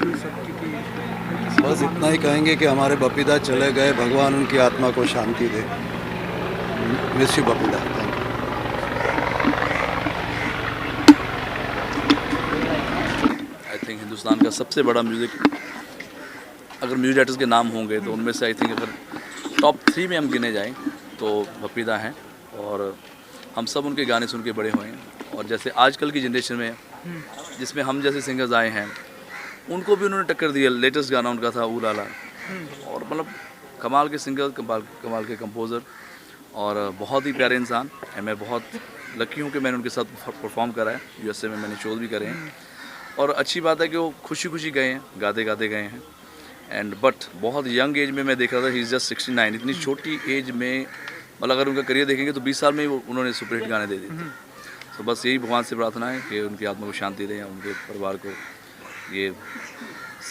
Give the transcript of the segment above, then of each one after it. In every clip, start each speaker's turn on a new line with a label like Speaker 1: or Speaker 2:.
Speaker 1: इन सब की
Speaker 2: बस इतना ही कहेंगे कि हमारे बपीदा चले गए, भगवान उनकी आत्मा को शांति दे। Miss you Bappida. Thank
Speaker 3: I think Hindustan का सबसे बड़ा म्यूज़िक, अगर म्यूजिक डायरेक्टर्स के नाम होंगे तो उनमें से आई थिंक अगर टॉप 3 में हम गिने जाएं तो बपीदा हैं। और हम सब उनके गाने सुन के बड़े हुए हैं। और जैसे आजकल की जनरेशन में जिसमें हम जैसे सिंगर्स आए हैं, उनको भी उन्होंने टक्कर दी है। लेटेस्ट गाना उनका था ऊ लाला, और मतलब कमाल के सिंगर, कमाल के कंपोज़र, और बहुत ही प्यारे इंसान। एंड मैं बहुत लकी हूँ कि मैंने उनके साथ परफॉर्म करा है। यूएसए में मैंने शोज भी करे हैं, और अच्छी बात है कि वो खुशी खुशी गए हैं, गाते गाते गए हैं। एंड बट बहुत यंग एज में मैं देख रहा था, ही इज़ जस्ट 69। इतनी छोटी एज में, मतलब अगर उनका करियर देखेंगे तो 20 साल में ही उन्होंने सुपरहिट गाने दे दिए थे। तो बस यही भगवान से प्रार्थना है कि उनकी आत्मा को शांति दें, उनके परिवार को ये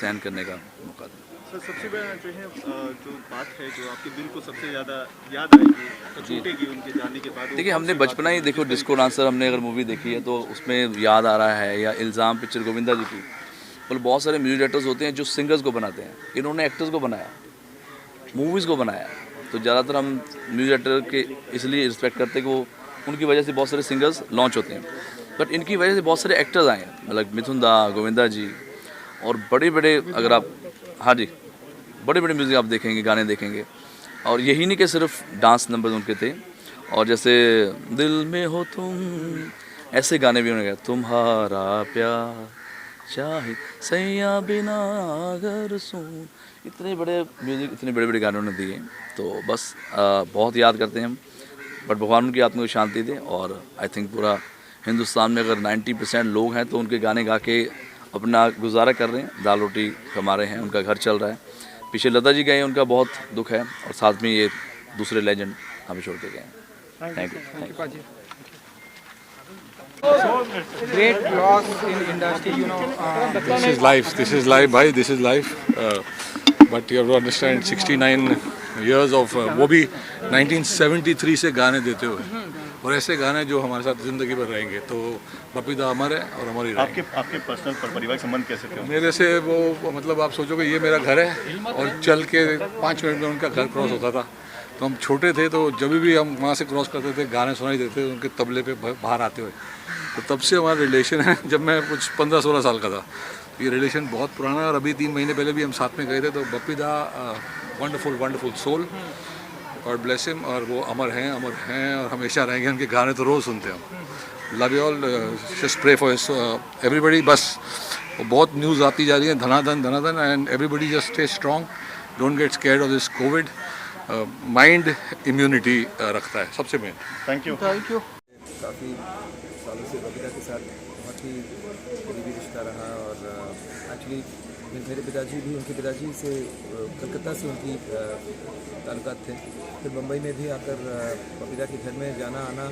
Speaker 3: सहन करने का मौका दें।
Speaker 4: सर, सबसे बड़ा जो है जो बात है जो आपके दिल को सबसे ज़्यादा याद आएगी तो छूटेगी उनके जाने के बाद।
Speaker 3: देखिए, हमने बचपना ही देखो, डिस्को डांसर हमने अगर मूवी देखी है तो उसमें याद आ रहा है, या इल्ज़ाम पिक्चर गोविंदा जी की। मतलब बहुत सारे म्यूजिक डायरेक्टर्स होते हैं जो सिंगर्स को बनाते हैं, इन्होंने एक्टर्स को बनाया, मूवीज़ को बनाया। तो ज़्यादातर हम म्यूजिक डायरेक्टर के इसलिए रिस्पेक्ट करते हैं कि वो, उनकी वजह से बहुत सारे सिंगर्स लॉन्च होते हैं, बट इनकी वजह से बहुत सारे एक्टर्स आए हैं, मतलब मिथुन दा, गोविंदा जी, और बड़े बड़े, अगर आप, हाँ जी, बड़े बड़े म्यूज़िक आप देखेंगे, गाने देखेंगे। और यही नहीं कि सिर्फ डांस नंबर उनके थे, और जैसे दिल में हो तुम, ऐसे गाने भी उन्होंने गाए, तुम्हारा प्यार चाहे सैया बिना अगर सुन, इतने बड़े म्यूज़िक, इतने बड़े बड़े गाने उन्होंने दिए। तो बस बहुत याद करते हैं हम, बट भगवान उनकी आत्मा को शांति दे। और आई थिंक पूरा हिंदुस्तान में अगर 90% लोग हैं तो उनके गाने गा के अपना गुजारा कर रहे हैं, दाल रोटी कमा रहे हैं, उनका घर चल रहा है। पीछे लता जी गए, उनका बहुत दुख है, और साथ में ये दूसरे लेजेंड हमें छोड़ के गए हैं। Thank you.
Speaker 1: great loss in industry, you know.
Speaker 5: This is life, भाई, this is life. But you have to understand, 69 years of वो भी 1973 से गाने देते हुए, और ऐसे गाने जो हमारे साथ ज़िंदगी भर रहेंगे। तो बपीदा अमर है और अमर ही रहेंगे।
Speaker 4: आपके पर्सनल पारिवारिक संबंध कैसे थे?
Speaker 5: मेरे से वो, मतलब आप सोचोगे ये मेरा घर है, और चल के 5 मिनट में उनका घर क्रॉस होता था। तो हम छोटे थे, तो जब भी हम वहाँ से क्रॉस करते थे, गाने सुनाई देते थे उनके तबले पे बाहर आते हुए। तो तब से हमारा रिलेशन है, जब मैं कुछ 15-16 साल का था। ये रिलेशन बहुत पुराना है, और अभी 3 महीने पहले भी हम साथ में गए थे। तो Bappida wonderful wonderful soul, God bless him, और वो अमर हैं और हमेशा रहेंगे। उनके गाने तो रोज़ सुनते हैं हम। Love you all, just pray for everybody. बस बहुत न्यूज़ आती जा रही है, धनाधन, and everybody just stay strong, don't get scared of this COVID. Mind immunity रखता है सबसे मेन।
Speaker 4: Thank you.
Speaker 6: काफ़ी सालों से बपीदा के साथ बहुत ही करीबी रिश्ता रहा, और एक्चुअली मेरे पिताजी भी, उनके पिताजी से कलकत्ता से उनकी ताल्लुकात थे। फिर मुंबई में भी आकर बपीदा के घर में जाना आना,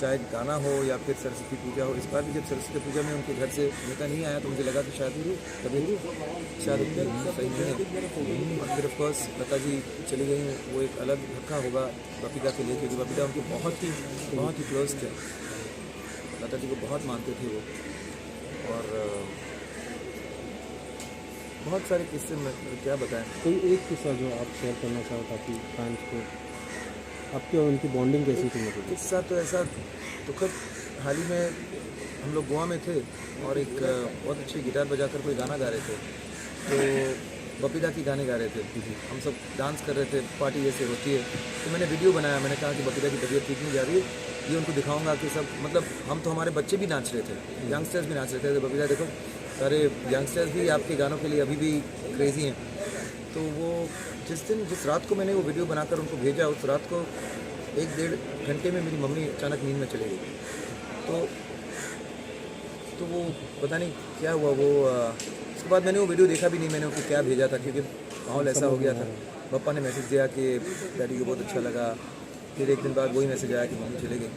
Speaker 6: चाहे गाना हो या फिर सरस्वती पूजा हो। इस बार भी जब सरस्वती पूजा में उनके घर से नेता नहीं आया तो मुझे लगा कि शायद सही नहीं। और फिर ऑफकोर्स लता जी चली गई, वो एक अलग धक्का होगा बपीदा के लिए, क्योंकि बपीदा उनके बहुत ही क्लोज थे। लता जी को बहुत मानते थे वो, और बहुत सारे किस्से में क्या बताएं।
Speaker 7: कोई एक किस्सा जो आप शेयर करना चाहो ताकि फैंस को, आपकी और उनकी बॉन्डिंग कैसी थी? मतलब
Speaker 6: किस्सा तो ऐसा दुखद, हाल ही में हम लोग गोवा में थे और एक बहुत अच्छी गिटार बजाकर कोई गाना गा रहे थे, तो बपीदा की गाने गा रहे थे। हम सब डांस कर रहे थे, पार्टी जैसे होती है। तो मैंने वीडियो बनाया, मैंने कहा कि बपीदा की तबीयत ठीक नहीं जा रही है, ये उनको दिखाऊंगा कि सब, मतलब हम तो, हमारे बच्चे भी नाच रहे थे, यंगस्टर्स भी नाच रहे थे, तो बपीदा देखो सारे यंगस्टर्स भी आपके गानों के लिए अभी भी क्रेज़ी हैं। तो वो जिस रात को मैंने वो वीडियो बनाकर उनको भेजा, उस रात को 1-1.5 घंटे में मेरी मम्मी अचानक नींद में चली गई। तो वो पता नहीं क्या हुआ। वो उसके बाद मैंने वो वीडियो देखा भी नहीं, मैंने उनको क्या भेजा था, क्योंकि माहौल ऐसा हो गया था। पापा ने मैसेज दिया कि डैडी को बहुत अच्छा लगा, फिर एक दिन बाद वही मैसेज आया कि मम्मी चले गई।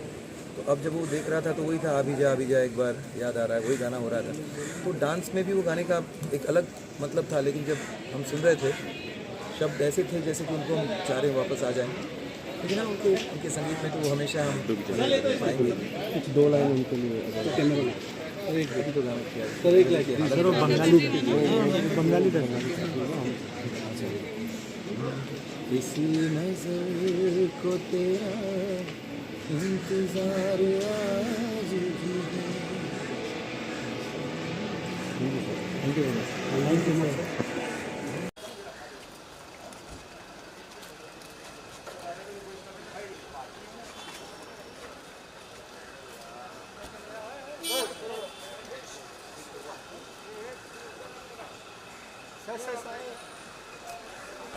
Speaker 6: तो अब जब वो देख रहा था तो वही था, अभी जा एक बार याद आ रहा है, वही गाना हो रहा था। तो डांस में भी वो गाने का एक अलग मतलब था, लेकिन जब हम सुन रहे थे शब्द ऐसे थे जैसे कि उनको हम चाह रहे वापस आ जाएं। लेकिन ना उनके संगीत में तो वो हमेशा हम पाएंगे।
Speaker 7: कुछ 2 लाइन उनके लिए सर एक लाइन सर वो बंगाली
Speaker 6: इसी नजर को तेरा इंतजार आज भी है।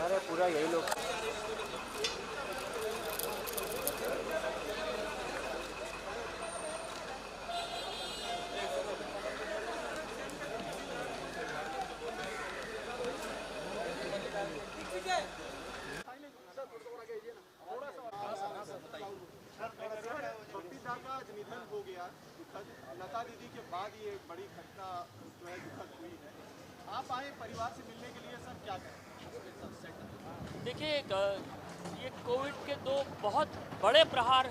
Speaker 1: अरे पूरा यही लोग
Speaker 4: बपीता का आज निधन हो गया दुखद। लता दीदी के बाद ये बड़ी घटना जो है दुखद हुई है। आप आए परिवार से मिलने के लिए, सर क्या कहें?
Speaker 8: देखिए ये कोविड के दो बहुत बड़े प्रहार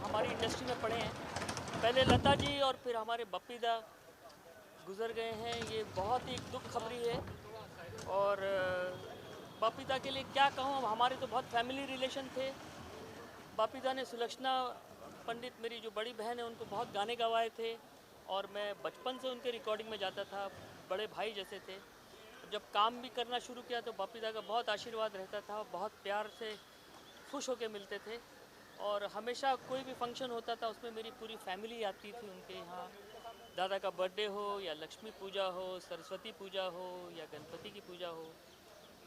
Speaker 8: हमारी इंडस्ट्री में पड़े हैं। पहले लता जी और फिर हमारे बपीदा गुजर गए हैं। ये बहुत ही दुख खबरी है। और बपीदा के लिए क्या कहूँ, हमारे तो बहुत फैमिली रिलेशन थे। बपीदा ने सुलक्षणा पंडित, मेरी जो बड़ी बहन है, उनको बहुत गाने गवाए थे और मैं बचपन से उनके रिकॉर्डिंग में जाता था, बड़े भाई जैसे थे। जब काम भी करना शुरू किया तो बपीदा का बहुत आशीर्वाद रहता था, बहुत प्यार से खुश होकर मिलते थे और हमेशा कोई भी फंक्शन होता था उसमें मेरी पूरी फैमिली आती थी उनके यहाँ। दादा का बर्थडे हो या लक्ष्मी पूजा हो, सरस्वती पूजा हो या गणपति की पूजा हो,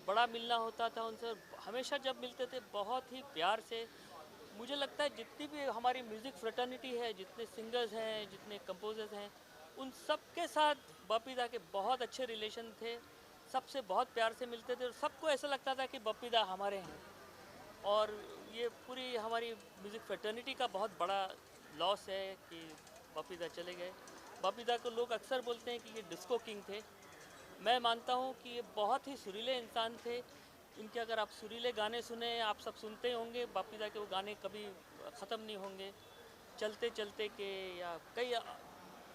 Speaker 8: बड़ा मिलना होता था उनसे। हमेशा जब मिलते थे बहुत ही प्यार से। मुझे लगता है जितनी भी हमारी म्यूज़िक फ्रेटर्निटी है, जितने सिंगर्स हैं, जितने कंपोजर्स हैं, उन सब के साथ बपीदा के बहुत अच्छे रिलेशन थे। सबसे बहुत प्यार से मिलते थे और सबको ऐसा लगता था कि बपीदा हमारे हैं। और ये पूरी हमारी म्यूज़िक फ्रेटर्निटी का बहुत बड़ा लॉस है कि बपीदा चले गए। बपीदा को लोग अक्सर बोलते हैं कि ये डिस्को किंग थे। मैं मानता हूँ कि ये बहुत ही सुरीले इंसान थे। इनके अगर आप सुरीले गाने सुने, आप सब सुनते होंगे, बपीदा के वो गाने कभी ख़त्म नहीं होंगे। चलते चलते के या कई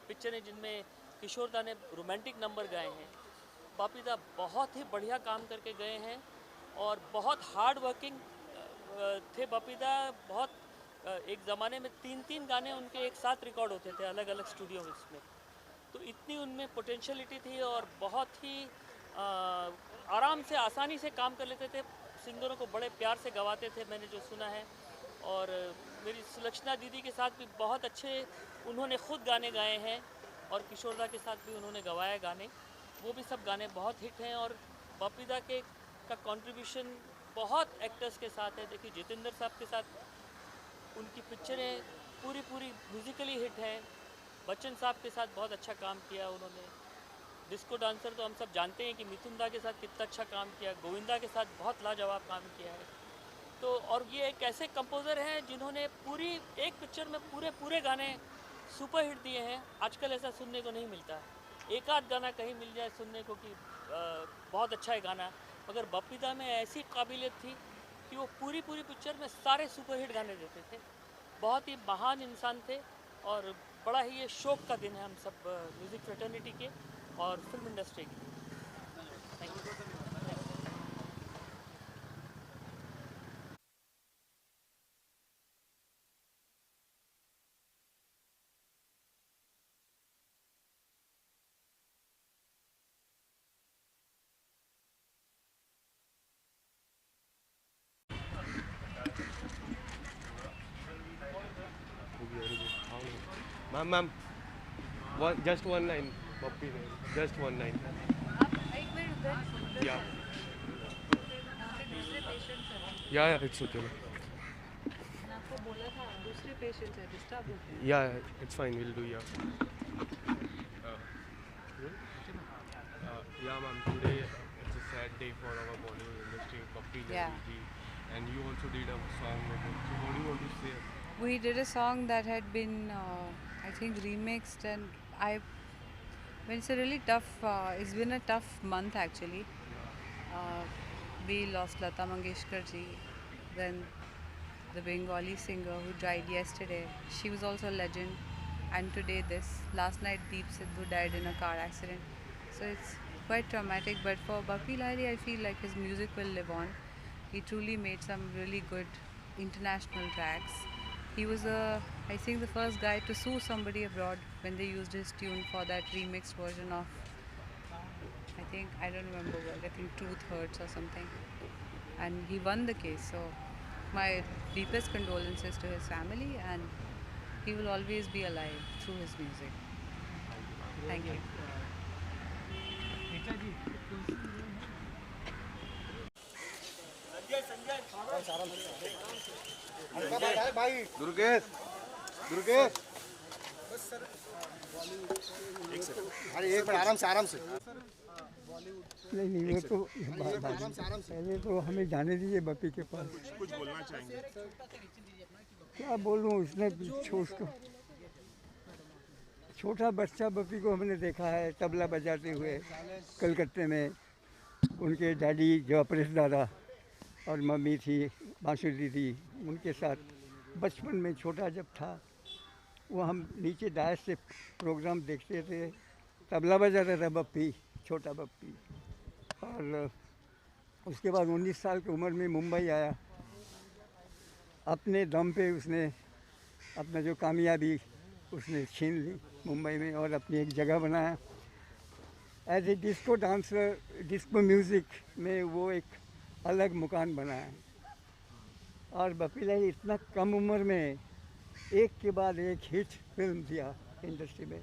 Speaker 8: पिक्चरें जिनमें किशोरदा ने रोमांटिक नंबर गाए हैं। बपीदा बहुत ही बढ़िया काम करके गए हैं और बहुत हार्ड वर्किंग थे बपीदा। बहुत एक ज़माने में 3-3 गाने उनके एक साथ रिकॉर्ड होते थे अलग अलग स्टूडियो में। तो इतनी उनमें पोटेंशियलिटी थी और बहुत ही आराम से, आसानी से काम कर लेते थे। सिंगरों को बड़े प्यार से गवाते थे, मैंने जो सुना है। और मेरी सुलक्षणा दीदी के साथ भी बहुत अच्छे उन्होंने खुद गाने गाए हैं और किशोरदा के साथ भी उन्होंने गवाए गाने। वो भी सब गाने बहुत हिट हैं। और बपीदा के का कंट्रीब्यूशन बहुत एक्टर्स के साथ है। देखिए जितेंद्र साहब के साथ उनकी पिक्चरें पूरी म्यूज़िकली हिट हैं। बच्चन साहब के साथ बहुत अच्छा काम किया उन्होंने। डिस्को डांसर तो हम सब जानते हैं कि मिथुन दा के साथ कितना अच्छा काम किया। गोविंदा के साथ बहुत लाजवाब काम किया है। तो और ये एक ऐसे कंपोज़र हैं जिन्होंने पूरी एक पिक्चर में पूरे गाने सुपर हिट दिए हैं। आजकल ऐसा सुनने को नहीं मिलता। एक आध गाना कहीं मिल जाए सुनने को कि बहुत अच्छा है गाना, मगर बपीदा में ऐसी काबिलियत थी कि वो पूरी पिक्चर में सारे सुपर हिट गाने देते थे। बहुत ही महान इंसान थे और बड़ा ही ये शौक का दिन है हम सब म्यूज़िक फ्रेटर्निटी के और फिल्म इंडस्ट्री की। Thank you.
Speaker 9: Ma'am just one line, पप्पी ने just one line. Yeah. Yeah, it's okay.
Speaker 10: आपको बोला था दूसरे पेशेंट है, डिस्टर्ब होते हैं।
Speaker 9: Yeah, it's fine, we'll do. Yeah, ma'am, today it's a sad day for our Bollywood industry, Pappy Ji, and you also did a song with it. So what do you want to say?
Speaker 10: We did a song that had been, I think, remixed, and it's a really tough. It's been a tough month actually. We lost Lata Mangeshkar ji, then the Bengali singer who died yesterday. She was also a legend. and today this. Last night Deep Sidhu died in a car accident. So it's quite traumatic, but for Bappi Lahiri I feel like his music will live on. He truly made some really good international tracks. He was I think the first guy to sue somebody abroad when they used his tune for that remixed version of, I don't remember what, I think Truth Hurts or something. And he won the case, so my deepest condolences to his family, and he will always be alive through his music. Thank you.
Speaker 2: Durgesh Durgesh
Speaker 4: अरे एक बार आराम से
Speaker 11: नहीं वो तो पहले तो हमें जाने दीजिए बप्पी के पास।
Speaker 4: कुछ बोलना चाहेंगे?
Speaker 11: क्या बोलूँ, उसने छोटा बच्चा बप्पी को हमने देखा है तबला बजाते हुए कलकत्ते में। उनके डैडी जो अपरेश दादा और मम्मी थी बांसुरी थी, उनके साथ बचपन में छोटा जब था वो हम नीचे डायस से प्रोग्राम देखते थे। तबला बजाता था बप्पी, छोटा बप्पी। और उसके बाद 19 साल की उम्र में मुंबई आया। अपने दम पे उसने अपना जो कामयाबी उसने छीन ली मुंबई में और अपनी एक जगह बनाया। As a disco dancer, disco music में वो एक अलग मुकाम बनाया। और बप्पी लाहिरी इतना कम उम्र में एक के बाद एक हिट फिल्म दिया इंडस्ट्री में,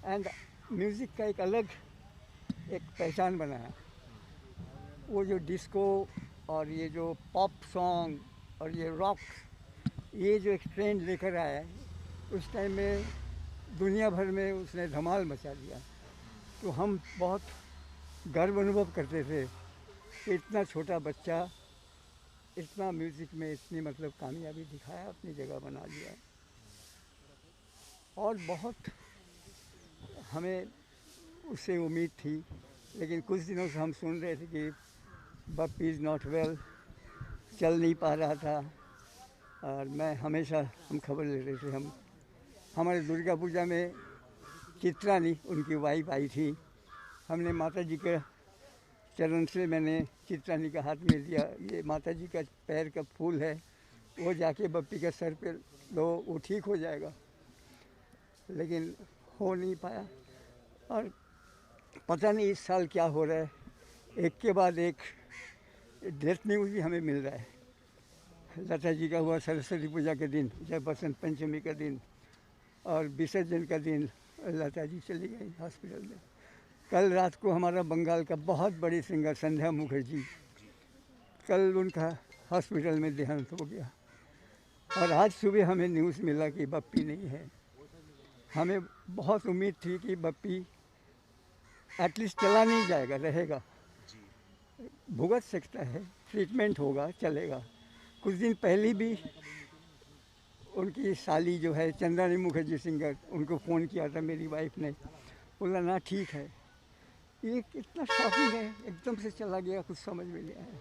Speaker 11: एंड म्यूज़िक का एक अलग एक पहचान बनाया। वो जो डिस्को और ये जो पॉप सॉन्ग और ये रॉक, ये जो एक ट्रेंड लेकर आया है, उस टाइम में दुनिया भर में उसने धमाल मचा दिया। तो हम बहुत गर्व अनुभव करते थे कि इतना छोटा बच्चा इतना म्यूज़िक में इतनी मतलब कामयाबी दिखाया, अपनी जगह बना लिया। और बहुत हमें उससे उम्मीद थी, लेकिन कुछ दिनों से हम सुन रहे थे कि बप्पी इज़ नॉट वेल, चल नहीं पा रहा था। और मैं हमेशा हम खबर ले रहे थे। हमारे दुर्गा पूजा में चित्रानी उनकी वाइफ आई थी। हमने माता जी के चरण से मैंने चित्रानी का हाथ में दिया, ये माता जी का पैर का फूल है, वो जाके बप्पी के सर पे लो, वो ठीक हो जाएगा। लेकिन हो नहीं पाया। और पता नहीं इस साल क्या हो रहा है, एक के बाद एक डेथ न्यूज़ भी हमें मिल रहा है। लता जी का हुआ सरस्वती पूजा के दिन, जब बसंत पंचमी का दिन और विसर्जन का दिन, लता जी चली गई हॉस्पिटल में। कल रात को हमारा बंगाल का बहुत बड़ी सिंगर संध्या मुखर्जी, कल उनका हॉस्पिटल में देहांत हो गया। और आज सुबह हमें न्यूज़ मिला कि बप्पी नहीं है। हमें बहुत उम्मीद थी कि बप्पी एटलीस्ट चला नहीं जाएगा, रहेगा, भुगत सकता है, ट्रीटमेंट होगा, चलेगा। कुछ दिन पहले भी उनकी साली जो है चंद्रानी मुखर्जी सिंगर, उनको फ़ोन किया था मेरी वाइफ ने, बोला ना ठीक है। ये कितना शॉकिंग है, एकदम से चला गया, कुछ समझ में नहीं आया।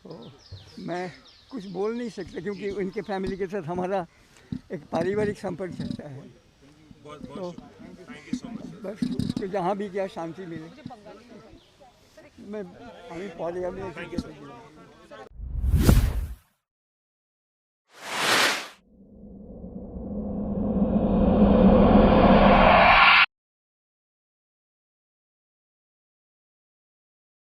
Speaker 11: तो मैं कुछ बोल नहीं सकता क्योंकि उनके फैमिली के साथ हमारा एक पारिवारिक संपर्क चलता है। तो बस उसको जहाँ भी गया शांति मिले। मैं हमें पौधे